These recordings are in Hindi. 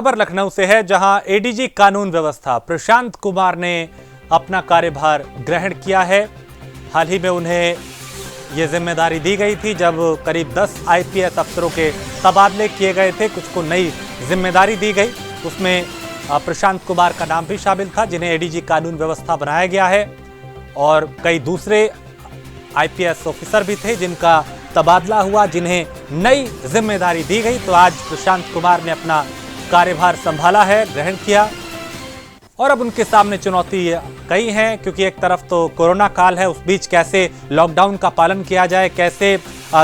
खबर लखनऊ से है, जहां एडीजी कानून व्यवस्था प्रशांत कुमार ने अपना कार्यभार ग्रहण किया है। हाल ही में उन्हें ये जिम्मेदारी दी गई थी जब करीब 10 आईपीएस अफसरों के तबादले किए गए थे। कुछ को नई जिम्मेदारी दी गई, उसमें प्रशांत कुमार का नाम भी शामिल था, जिन्हें एडीजी कानून व्यवस्था बनाया गया है। और कई दूसरे आईपीएस ऑफिसर भी थे जिनका तबादला हुआ, जिन्हें नई जिम्मेदारी दी गई। तो आज प्रशांत कुमार ने अपना कार्यभार संभाला है, ग्रहण किया। और अब उनके सामने चुनौती कई हैं, क्योंकि एक तरफ तो कोरोना काल है, उस बीच कैसे लॉकडाउन का पालन किया जाए, कैसे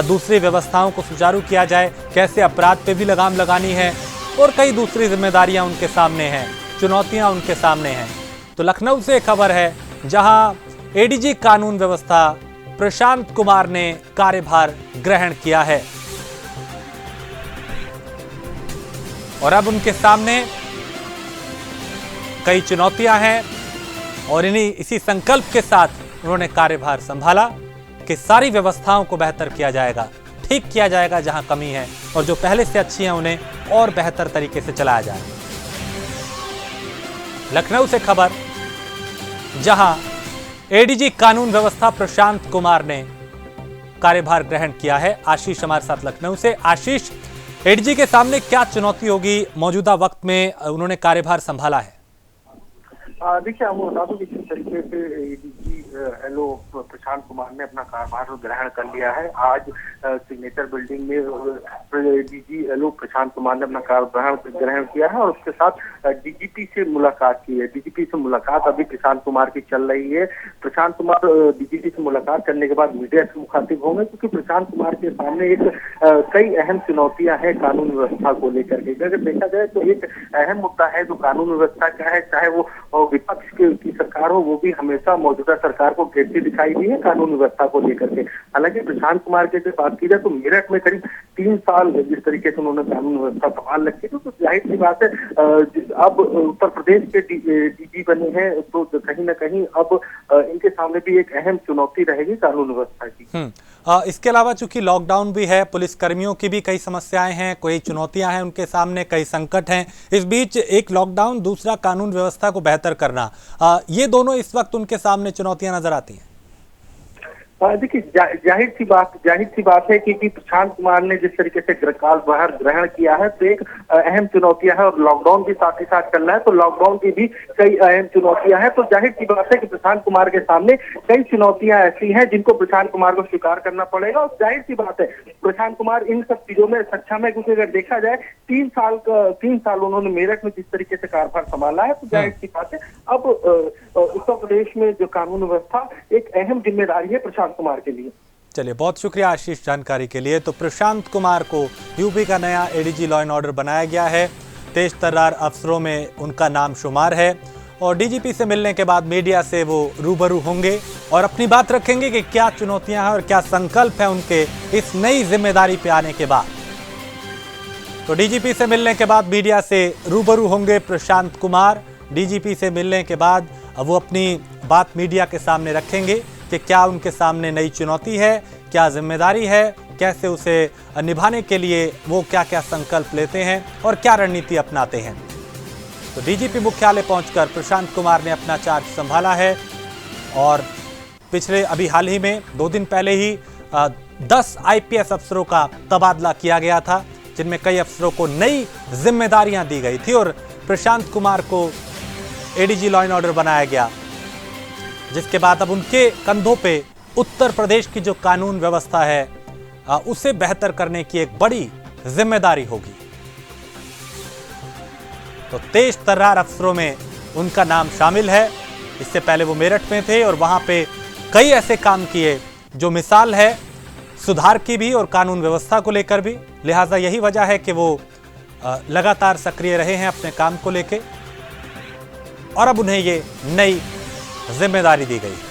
दूसरी व्यवस्थाओं को सुचारू किया जाए, कैसे अपराध पे भी लगाम लगानी है, और कई दूसरी जिम्मेदारियां उनके सामने हैं, चुनौतियां उनके सामने हैं। तो लखनऊ से खबर है, जहां एडीजी कानून व्यवस्था प्रशांत कुमार ने कार्यभार ग्रहण किया है और अब उनके सामने कई चुनौतियां हैं। और इसी संकल्प के साथ उन्होंने कार्यभार संभाला कि सारी व्यवस्थाओं को बेहतर किया जाएगा, ठीक किया जाएगा जहां कमी है, और जो पहले से अच्छी हैं उन्हें और बेहतर तरीके से चलाया जाए। लखनऊ से खबर, जहां एडीजी कानून व्यवस्था प्रशांत कुमार ने कार्यभार ग्रहण किया है। आशीष हमारे साथ लखनऊ से। आशीष, एडीजी के सामने क्या चुनौती होगी मौजूदा वक्त में उन्होंने कार्यभार संभाला है? देखिए, हम बता दूं कि किस तरीके से एडीजी एलओ प्रशांत कुमार ने अपना कार्यभार ग्रहण कर लिया है। आज सिग्नेचर बिल्डिंग में एडीजी एलओ प्रशांत कुमार ने अपना कार्यभार ग्रहण किया है और उसके साथ डीजीपी से मुलाकात की है। डीजीपी से मुलाकात अभी प्रशांत कुमार की चल रही है। प्रशांत कुमार डीजीपी से मुलाकात करने के बाद मीडिया से मुखातिब होंगे, क्योंकि प्रशांत कुमार के सामने एक कई अहम चुनौतियां हैं कानून व्यवस्था को लेकर के। अगर देखा जाए तो एक अहम मुद्दा है जो कानून व्यवस्था का है, चाहे वो विपक्ष की सरकार हो, वो भी हमेशा मौजूदा सरकार को घेरती दिखाई दी है कानून व्यवस्था को लेकर के। हालांकि प्रशांत कुमार की जब बात की जाए तो मेरठ में करीब 3 साल जिस तरीके से उन्होंने कानून व्यवस्था संभाल रखी थी, तो जाहिर सी बात है अब उत्तर प्रदेश के डीजी बने हैं, तो कहीं ना कहीं अब इनके सामने भी एक अहम चुनौती रहेगी कानून व्यवस्था की। इसके अलावा चूंकि लॉकडाउन भी है, पुलिस कर्मियों की भी कई समस्याएं हैं, कोई चुनौतियां हैं उनके सामने, कई संकट हैं। इस बीच एक लॉकडाउन, दूसरा कानून व्यवस्था को बेहतर करना, ये दोनों इस वक्त उनके सामने चुनौतियां नजर आती हैं। देखिए, जाहिर सी बात है कि प्रशांत कुमार ने जिस तरीके से कार्यभार ग्रहण किया है, तो एक अहम चुनौतियां है और लॉकडाउन भी साथ ही साथ चल रहा है, तो लॉकडाउन की भी कई अहम चुनौतियां हैं। तो जाहिर सी बात है कि प्रशांत कुमार के सामने कई चुनौतियां ऐसी हैं जिनको प्रशांत कुमार को स्वीकार करना पड़ेगा। और जाहिर सी बात है प्रशांत कुमार इन सब चीजों में सक्षम है, क्योंकि अगर देखा जाए 3 साल उन्होंने मेरठ में जिस तरीके से कार्यभार संभाला है, तो जाहिर सी बात है अब उत्तर प्रदेश में जो कानून व्यवस्था एक अहम जिम्मेदारी है प्रशांत कुमार के लिए। चलिए, बहुत शुक्रिया आशीष जानकारी के लिए। तो प्रशांत कुमार को यूपी का नया एडीजी लॉ एंड ऑर्डर बनाया गया है। तेज तर्रार अफसरों में उनका नाम शुमार है और डीजीपी से मिलने के बाद मीडिया से वो रूबरू होंगे और अपनी बात रखेंगे कि क्या चुनौतियां हैं और क्या संकल्प है उनके इस नई जिम्मेदारी पे आने के बाद। तो डीजीपी से मिलने के बाद मीडिया से रूबरू होंगे प्रशांत कुमार। डीजीपी से मिलने के बाद वो अपनी बात मीडिया के सामने रखेंगे कि क्या उनके सामने नई चुनौती है, क्या जिम्मेदारी है, कैसे उसे निभाने के लिए वो क्या क्या संकल्प लेते हैं और क्या रणनीति अपनाते हैं। तो डीजीपी मुख्यालय पहुंचकर प्रशांत कुमार ने अपना चार्ज संभाला है और अभी हाल ही में 2 दिन पहले ही 10 आईपीएस अफसरों का तबादला किया गया था, जिनमें कई अफसरों को नई जिम्मेदारियां दी गई थी और प्रशांत कुमार को एडीजी लॉ एंड ऑर्डर बनाया गया, जिसके बाद अब उनके कंधों पे उत्तर प्रदेश की जो कानून व्यवस्था है उसे बेहतर करने की एक बड़ी जिम्मेदारी होगी। तो तेज तर्रार अफसरों में उनका नाम शामिल है। इससे पहले वो मेरठ में थे और वहां पे कई ऐसे काम किए जो मिसाल है सुधार की भी और कानून व्यवस्था को लेकर भी। लिहाजा यही वजह है कि वो लगातार सक्रिय रहे हैं अपने काम को लेकर और अब उन्हें ये नई जिम्मेदारी दी गई है।